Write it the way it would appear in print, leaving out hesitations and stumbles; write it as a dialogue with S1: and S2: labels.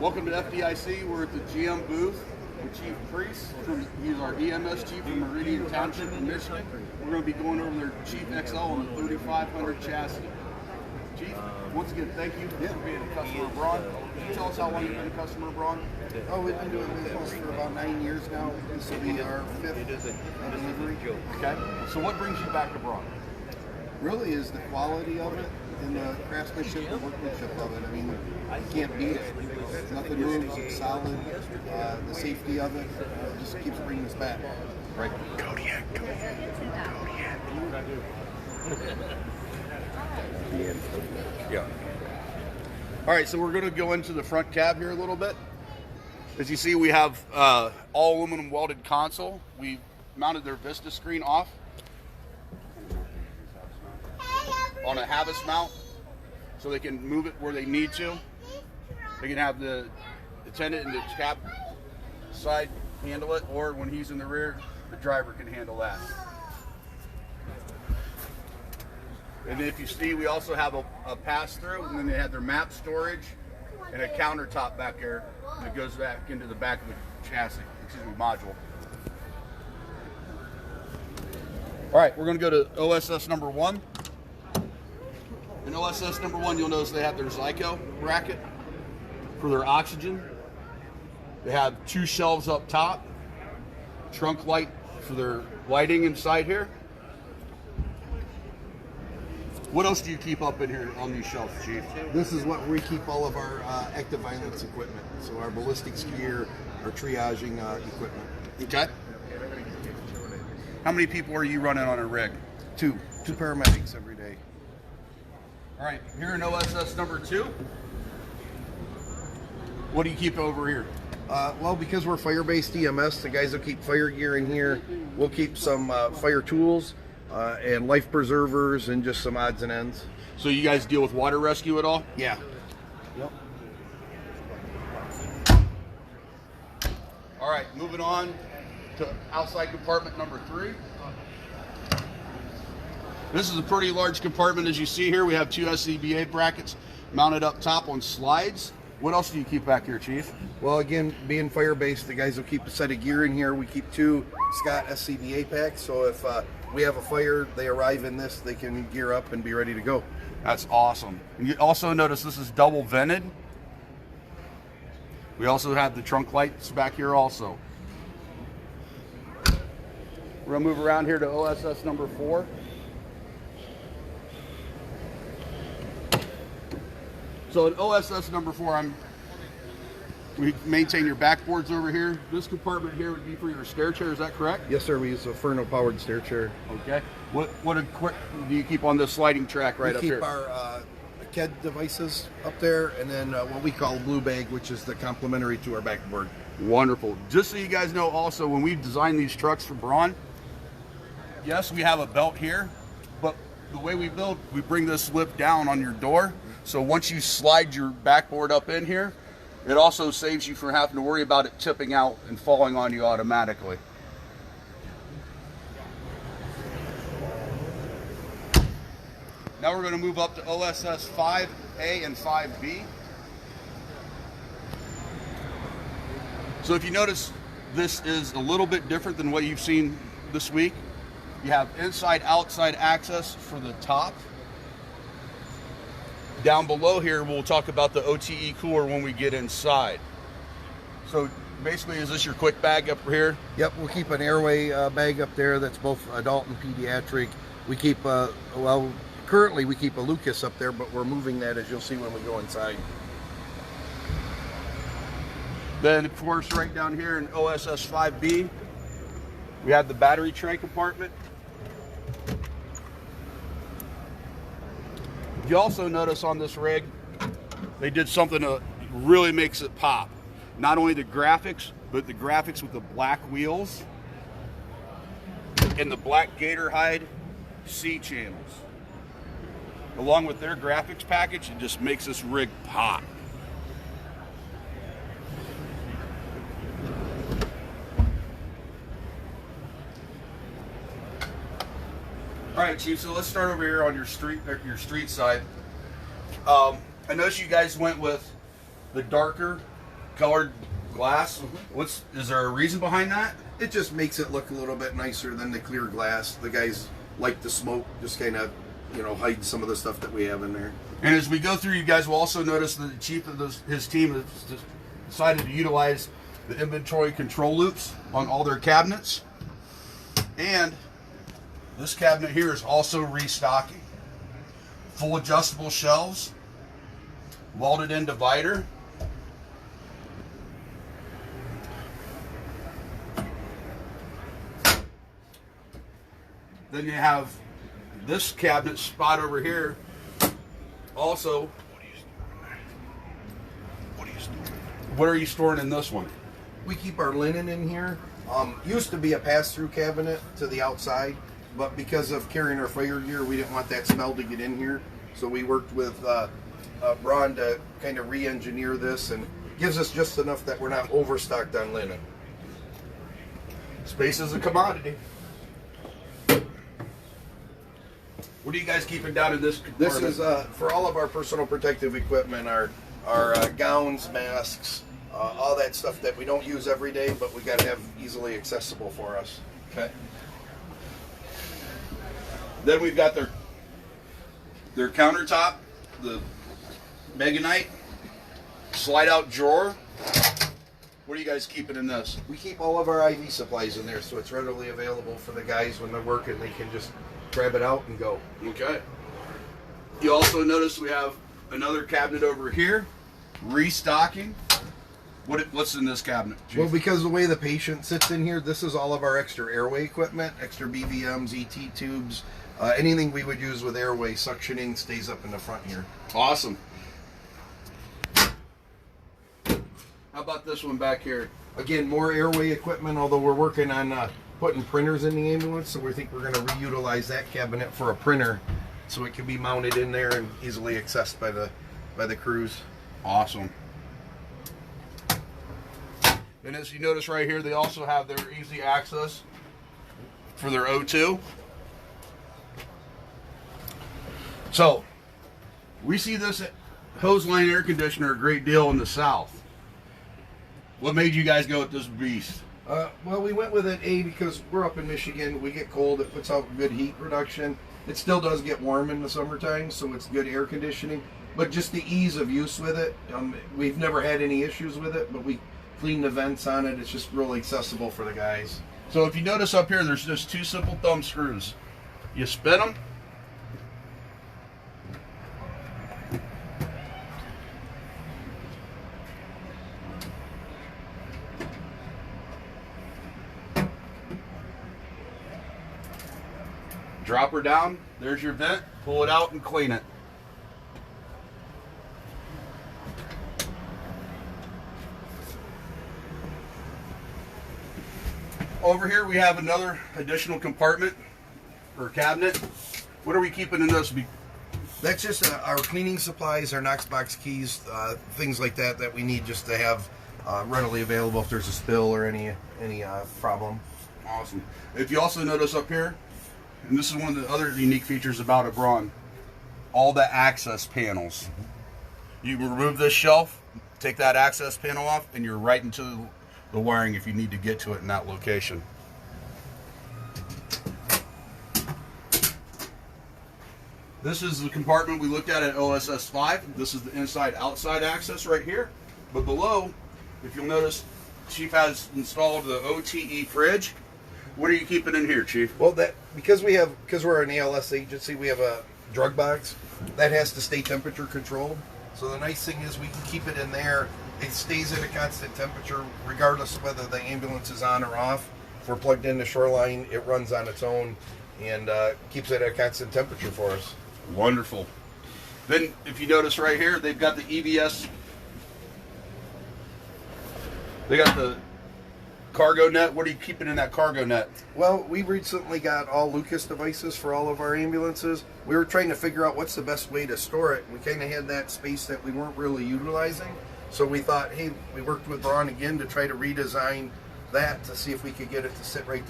S1: Welcome to FDIC. We're at the GM booth with Chief Priest. He's our EMS chief from Meridian Township in Michigan. We're going to be going over their Chief XL on the 3500 chassis. Chief, once again, thank you for being a customer of Braun. Can you tell us how long you've been a customer of Braun?
S2: Oh, we've been doing business for about 9 years now. This will be our 5th delivery.
S1: Okay. So what brings you back to Braun?
S2: Really is the quality of it and the craftsmanship and workmanship of it. I mean, you can't beat it. Nothing moves. It's solid. The safety of it just keeps bringing us back.
S1: Right. Kodiak. Yeah. All right, so we're going to go into the front cab here a little bit. As you see, we have all aluminum welded console. We mounted their Vista screen off on a Havas mount, so they can move it where they need to. They can have the attendant in the cab side handle it, or when he's in the rear, the driver can handle that. And then if you see, we also have a pass-through, and then they have their map storage and a countertop back there that goes back into the back of the chassis, module. All right, we're going to go to OSS number 1. In OSS number 1, you'll notice they have their Zyco bracket for their oxygen. They have 2 shelves up top, trunk light for their lighting inside here. What else do you keep up in here on these shelves, Chief?
S2: This is what we keep all of our active violence equipment. So our ballistics gear, our triaging equipment.
S1: Okay. How many people are you running on a rig?
S2: 2 paramedics every day.
S1: All right, here in OSS number 2, what do you keep over here?
S2: Well, because we're fire-based EMS, the guys will keep fire gear in here. We'll keep some fire tools and life preservers and just some odds and ends.
S1: So you guys deal with water rescue at all?
S2: Yeah. Yep.
S1: All right, moving on to outside compartment number 3. This is a pretty large compartment, as you see here. We have 2 SCBA brackets mounted up top on slides. What else do you keep back here, Chief?
S2: Well, again, being fire-based, the guys will keep a set of gear in here. We keep 2 Scott SCBA packs, so if we have a fire, they arrive in this, they can gear up and be ready to go.
S1: That's awesome. And you also notice this is double vented. We also have the trunk lights back here also. We're gonna move around here to OSS number 4. So in OSS number 4, we maintain your backboards over here. This compartment here would be for your stair chair, is that correct?
S2: Yes, sir. We use a Ferno-powered stair chair.
S1: Okay. What equipment do you keep on this sliding track right up here?
S2: We keep our KED devices up there, and then what we call a blue bag, which is the complementary to our backboard.
S1: Wonderful. Just so you guys know also, when we designed these trucks for Braun, yes, we have a belt here, but the way we build, we bring this lip down on your door. So once you slide your backboard up in here, it also saves you from having to worry about it tipping out and falling on you automatically. Now we're going to move up to OSS 5A and 5B. So if you notice, this is a little bit different than what you've seen this week. You have inside-outside access for the top. Down below here, we'll talk about the OTE cooler when we get inside. So basically, is this your quick bag up here?
S2: Yep, we'll keep an airway bag up there that's both adult and pediatric. We keep, well, currently we keep a Lucas up there, but we're moving that, as you'll see when we go inside.
S1: Then, of course, right down here in OSS 5B, we have the battery tray compartment. You also notice on this rig, they did something that really makes it pop. Not only the graphics, but the graphics with the black wheels and the black gator hide C channels. Along with their graphics package, it just makes this rig pop. All right, Chief, so let's start over here on your street side. I noticed you guys went with the darker colored glass. Is there a reason behind that?
S2: It just makes it look a little bit nicer than the clear glass. The guys like the smoke, just kind of, hide some of the stuff that we have in there.
S1: And as we go through, you guys will also notice that the chief of his team has decided to utilize the inventory control loops on all their cabinets. And this cabinet here is also restocking. Full adjustable shelves, welded in divider. Then you have this cabinet spot over here. Also, what are you storing in this one?
S2: We keep our linen in here. Used to be a pass-through cabinet to the outside, but because of carrying our fire gear, we didn't want that smell to get in here. So we worked with Braun to kind of re-engineer this, and gives us just enough that we're not overstocked on linen.
S1: Space is a commodity. What are you guys keeping down in this
S2: This
S1: compartment?
S2: is for all of our personal protective equipment, our gowns, masks, all that stuff that we don't use every day, but we got to have easily accessible for us.
S1: Okay. Then we've got their countertop, the Meganite slide out drawer. What are you guys keeping in this?
S2: We keep all of our IV supplies in there, so it's readily available for the guys when they're working. They can just grab it out and go.
S1: Okay. You also notice we have another cabinet over here, restocking. What's in this cabinet, Chief?
S2: Well, because the way the patient sits in here, this is all of our extra airway equipment, extra BVMs, ET tubes, anything we would use with airway suctioning stays up in the front here.
S1: Awesome. How about this one back here?
S2: Again, more airway equipment, although we're working on putting printers in the ambulance, so we think we're going to reutilize that cabinet for a printer so it can be mounted in there and easily accessed by the crews.
S1: Awesome. And as you notice right here, they also have their easy access for their O2. So, we see this Hoseline air conditioner a great deal in the South. What made you guys go with this beast?
S2: Well, we went with it, because we're up in Michigan. We get cold. It puts out good heat production. It still does get warm in the summertime, so it's good air conditioning. But just the ease of use with it, we've never had any issues with it, but we clean the vents on it. It's just really accessible for the guys.
S1: So if you notice up here, there's just two simple thumb screws. You spin them. Drop her down. There's your vent. Pull it out and clean it. Over here we have another additional compartment or cabinet. What are we keeping in this?
S2: That's just our cleaning supplies, our Knox box keys, things like that we need just to have readily available if there's a spill or any problem.
S1: Awesome. If you also notice up here, and this is one of the other unique features about a Braun, all the access panels. You can remove this shelf, take that access panel off, and you're right into the wiring if you need to get to it in that location. This is the compartment we looked at OSS 5. This is the inside-outside access right here. But below, if you'll notice, Chief has installed the OTE fridge. What are you keeping in here, Chief?
S2: Well, because we're an ALS agency, we have a drug box that has to stay temperature controlled. So the nice thing is we can keep it in there. It stays at a constant temperature regardless of whether the ambulance is on or off. If we're plugged into Shoreline, it runs on its own and keeps it at a constant temperature for us.
S1: Wonderful. Then, if you notice right here, they've got the EVS. They got the cargo net. What are you keeping in that cargo net?
S2: Well, we recently got all Lucas devices for all of our ambulances. We were trying to figure out what's the best way to store it. We kind of had that space that we weren't really utilizing. So we thought, hey, we worked with Braun again to try to redesign that to see if we could get it to sit right there.